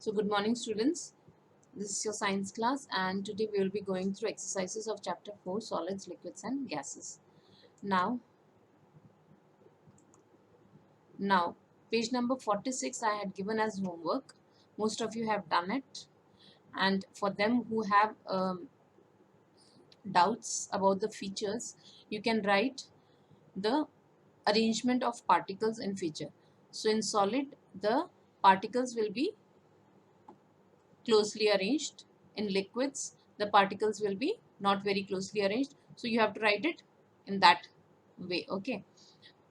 So good morning students, this is your science class and today we will be going through exercises of chapter 4 solids, liquids and gases. Now page number 46 I had given as homework. Most of you have done it, and for them who have doubts about the features, you can write the arrangement of particles in feature. So in solid the particles will be closely arranged. In liquids, the particles will be not very closely arranged. So you have to write it in that way. Okay.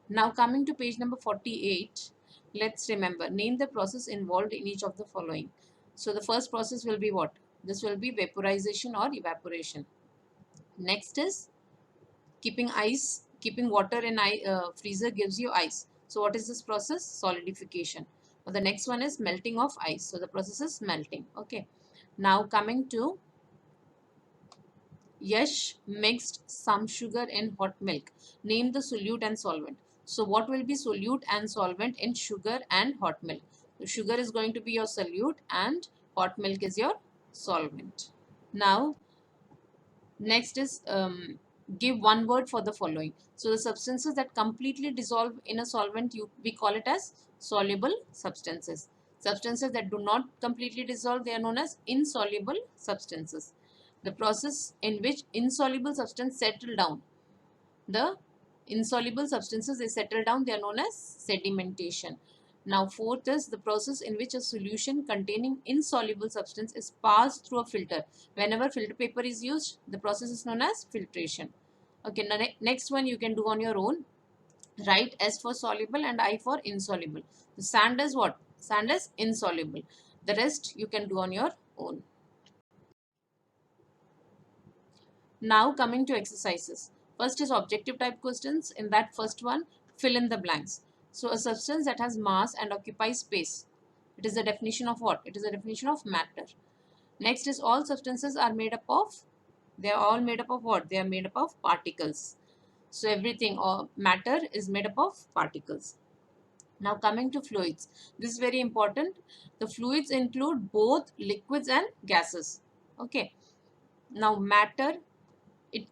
Now coming to page number 48, let's remember, name the process involved in each of the following. So the first process will be what? This will be vaporization or evaporation. Next is keeping water in freezer gives you ice. So what is this process? Solidification. But the next one is melting of ice. So the process is melting. Okay. Now coming to Yash mixed some sugar in hot milk. Name the solute and solvent. So what will be solute and solvent in sugar and hot milk? So sugar is going to be your solute and hot milk is your solvent. Now next is give one word for the following. So the substances that completely dissolve in a solvent, we call it as soluble substances. Substances that do not completely dissolve, they are known as insoluble substances. The process in which insoluble substance settle down. The insoluble substances, they settle down, they are known as sedimentation. Now fourth is the process in which a solution containing insoluble substance is passed through a filter. Whenever filter paper is used, the process is known as filtration. Okay, now next one you can do on your own. Write S for soluble and I for insoluble. The sand is what? Sand is insoluble. The rest you can do on your own. Now coming to exercises. First is objective type questions. In that first one, fill in the blanks. So a substance that has mass and occupies space. It is the definition of what? It is a definition of matter. Next is all substances are made up of, they are all made up of what? They are made up of particles. So everything or matter is made up of particles. Now coming to fluids. This is very important. The fluids include both liquids and gases. Okay. Now matter, it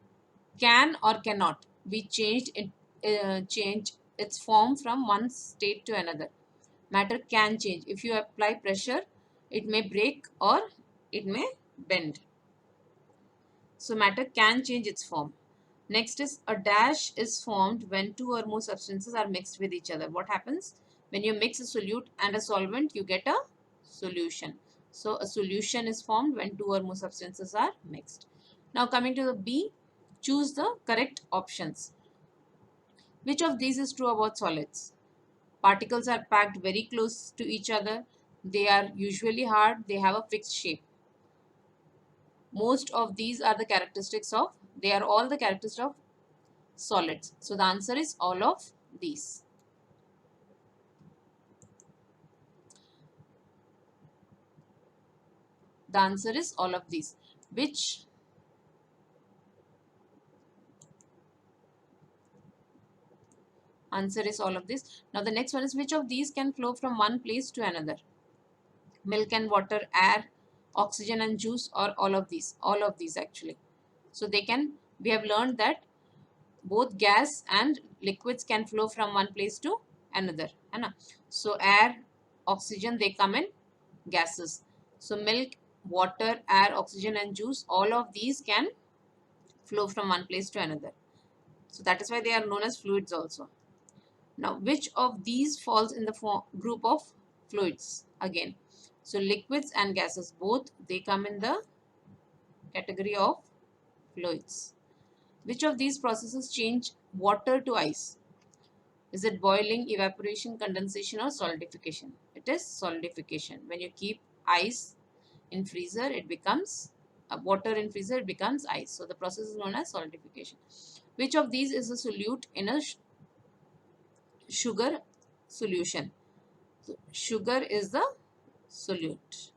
can or cannot be change its form from one state to another. Matter can change. If you apply pressure, it may break or it may bend. So matter can change its form. Next is a dash is formed when two or more substances are mixed with each other. What happens? When you mix a solute and a solvent, you get a solution. So a solution is formed when two or more substances are mixed. Now coming to the B, choose the correct options. Which of these is true about solids? Particles are packed very close to each other. They are usually hard. They have a fixed shape. Most of these are the characteristics of, they are all the characteristics of solids. So the answer is all of these. The answer is all of these. Which answer is all of this. Now the next one is which of these can flow from one place to another? Milk and water, air, oxygen and juice, or all of these? All of these actually. So they can, we have learned that both gas and liquids can flow from one place to another. So air, oxygen, they come in gases. So milk, water, air, oxygen and juice, all of these can flow from one place to another. So that is why they are known as fluids also. Now which of these falls in the group of fluids? Again, so liquids and gases, both they come in the category of fluids. Which of these processes change water to ice? Is it boiling, evaporation, condensation, or solidification? It is solidification. When you keep ice in freezer, it becomes water in freezer, it becomes ice. So the process is known as solidification. Which of these is a solute in a sugar solution? So sugar is the solute.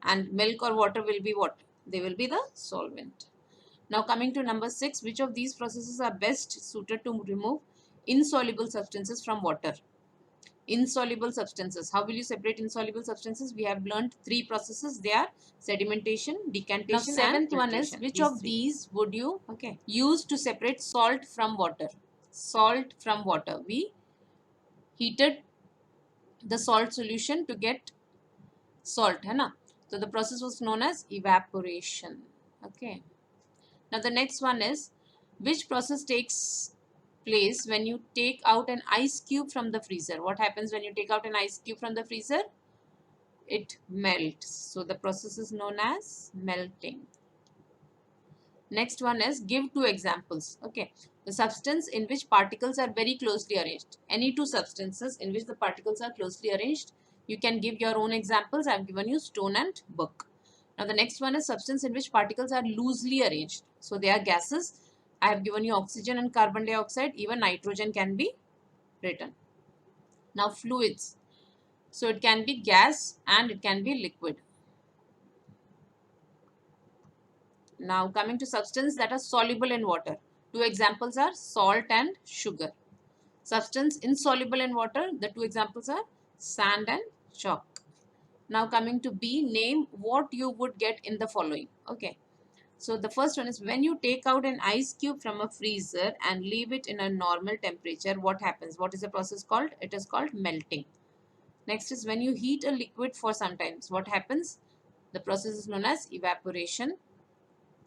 And milk or water will be what? They will be the solvent. Now coming to number 6, which of these processes are best suited to remove insoluble substances from water? insoluble substances. How will you separate insoluble substances? We have learned three processes. They are sedimentation, decantation, now seventh one is, which of these would you use to separate salt from water? Salt from water. We heated the salt solution to get salt, है ना? So the process was known as evaporation. Okay. Now the next one is, which process takes place when you take out an ice cube from the freezer? What happens when you take out an ice cube from the freezer? It melts. So the process is known as melting. Next one is, give two examples. Okay. The substance in which particles are very closely arranged. Any two substances in which the particles are closely arranged. You can give your own examples. I have given you stone and book. Now the next one is substance in which particles are loosely arranged. So they are gases. I have given you oxygen and carbon dioxide. Even nitrogen can be written. Now fluids. So it can be gas and it can be liquid. Now coming to substances that are soluble in water. Two examples are salt and sugar. Substance insoluble in water. The two examples are sand and chalk. Now coming to B, name what you would get in the following. Okay. So the first one is, when you take out an ice cube from a freezer and leave it in a normal temperature, what happens? What is the process called? It is called melting. Next is, when you heat a liquid for some time, what happens? The process is known as evaporation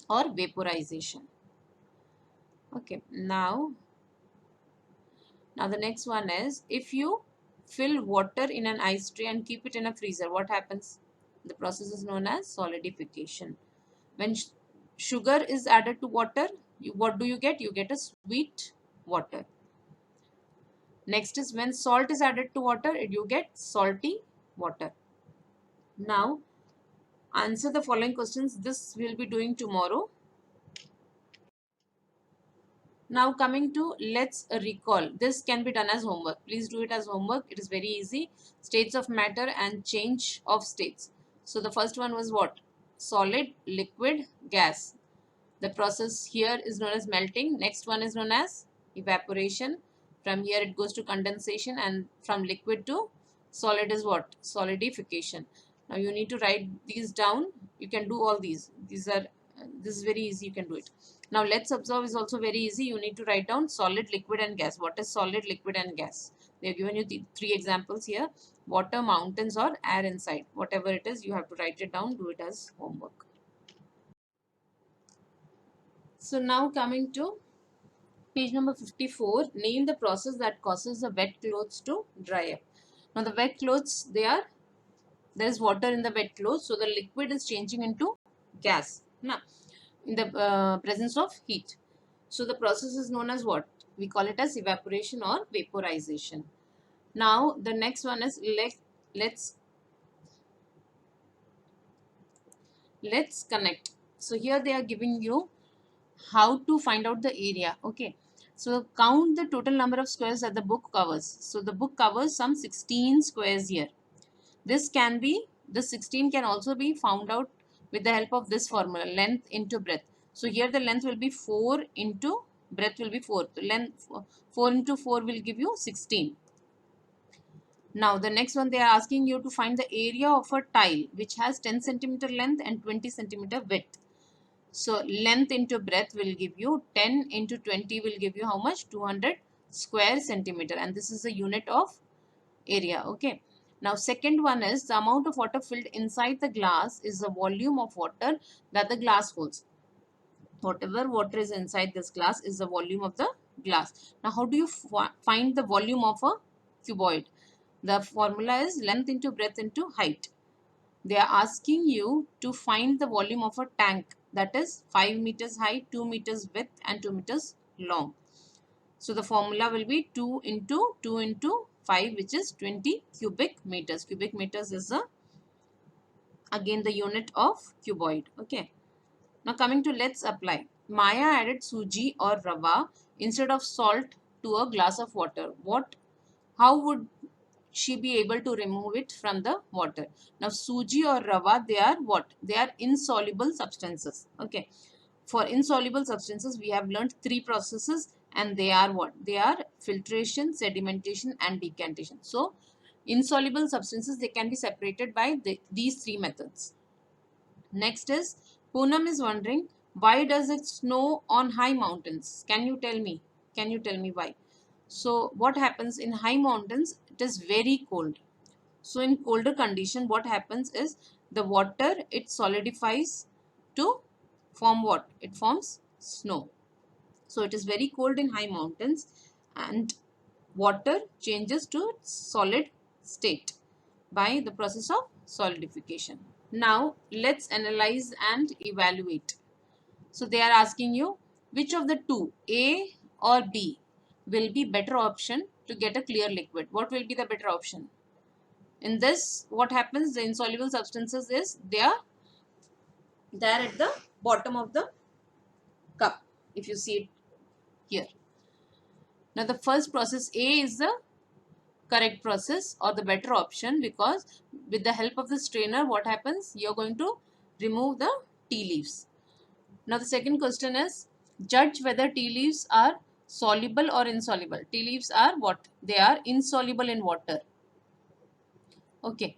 or vaporization. Okay, now the next one is, if you fill water in an ice tray and keep it in a freezer, what happens? The process is known as solidification. When sugar is added to water, what do you get? You get a sweet water. Next is, when salt is added to water, you get salty water. Now answer the following questions. This we'll be doing tomorrow. Now coming to, let's recall. This can be done as homework. Please do it as homework. It is very easy. States of matter and change of states. So the first one was what? Solid, liquid, gas. The process here is known as melting. Next one is known as evaporation. From here it goes to condensation, and from liquid to solid is what? Solidification. Now you need to write these down. You can do all these. This is very easy. You can do it. Now let's observe is also very easy. You need to write down solid, liquid and gas. What is solid, liquid and gas? They have given you the three examples here. Water, mountains or air inside. Whatever it is, you have to write it down. Do it as homework. So now coming to page number 54, name the process that causes the wet clothes to dry up. Now the wet clothes, there is water in the wet clothes, so the liquid is changing into gas. Now, in the presence of heat. So the process is known as what? We call it as evaporation or vaporization. Now the next one is, let's connect. So here they are giving you how to find out the area. Okay, so count the total number of squares that the book covers. So the book covers some 16 squares here. This 16 can also be found out with the help of this formula, length into breadth. So here the length will be 4 into breadth will be 4. The length 4 into 4 will give you 16. Now the next one, they are asking you to find the area of a tile which has 10 centimeter length and 20 centimeter width. So length into breadth will give you 10 into 20 will give you how much? 200 square centimeter, and this is the unit of area. Okay. Now second one is, the amount of water filled inside the glass is the volume of water that the glass holds. Whatever water is inside this glass is the volume of the glass. Now how do you find the volume of a cuboid? The formula is length into breadth into height. They are asking you to find the volume of a tank that is 5 meters high, 2 meters width and 2 meters long. So the formula will be 2 into 2 into 5, which is 20 cubic meters. Cubic meters is again the unit of cuboid. Okay. Now coming to, let's apply. Maya added suji or rava instead of salt to a glass of water. How would she be able to remove it from the water? Now suji or rava, they are what? They are insoluble substances. Okay. For insoluble substances, we have learned three processes, and they are what? They are filtration, sedimentation and decantation. So insoluble substances, they can be separated by these three methods. Next is, Poonam is wondering, why does it snow on high mountains? Can you tell me? Can you tell me why? So what happens in high mountains? It is very cold. So in colder condition, what happens is the water, it solidifies to form what? It forms snow. So it is very cold in high mountains and water changes to its solid state by the process of solidification. Now let's analyze and evaluate. So they are asking you which of the two, A or B, will be better option to get a clear liquid. What will be the better option? In this, what happens, the insoluble substances is they are at the bottom of the cup, if you see it here. Now the first process A is the correct process or the better option, because with the help of the strainer, what happens, you're going to remove the tea leaves. Now the second question is, judge whether tea leaves are soluble or insoluble. Tea leaves are what? They are insoluble in water. Okay.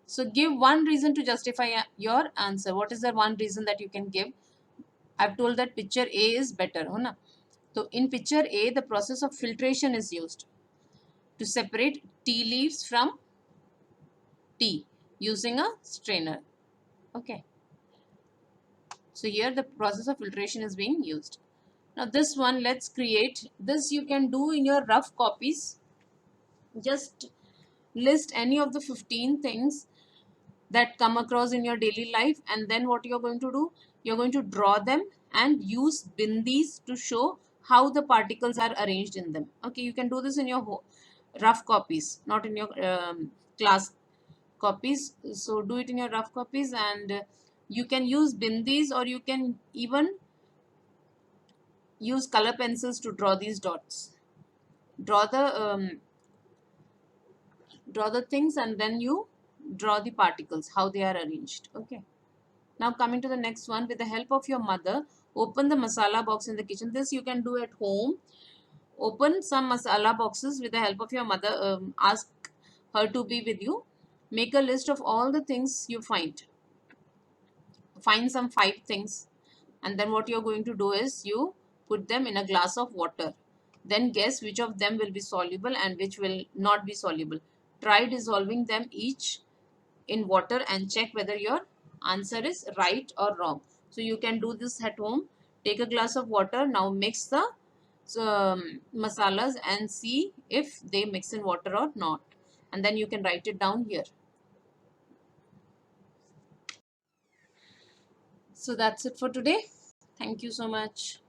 So give one reason to justify your answer. What is the one reason that you can give? I've told that picture A is better. Huh? So in picture A, the process of filtration is used to separate tea leaves from tea using a strainer. Okay. So here the process of filtration is being used. Now this one, let's create. This you can do in your rough copies. Just list any of the 15 things that come across in your daily life, and then what you're going to do, you're going to draw them and use bindis to show how the particles are arranged in them. Okay, you can do this in your rough copies, not in your class copies. So do it in your rough copies, and you can use bindis, or you can even use color pencils to draw these dots. Draw the things, and then you draw the particles, how they are arranged. Okay. Now coming to the next one, with the help of your mother, open the masala box in the kitchen. This you can do at home. Open some masala boxes with the help of your mother. Ask her to be with you. Make a list of all the things you find. Find some 5 things, and then what you're going to do is you put them in a glass of water. Then guess which of them will be soluble and which will not be soluble. Try dissolving them each in water and check whether your answer is right or wrong. So you can do this at home. Take a glass of water. Now mix the masalas and see if they mix in water or not. And then you can write it down here. So that's it for today. Thank you so much.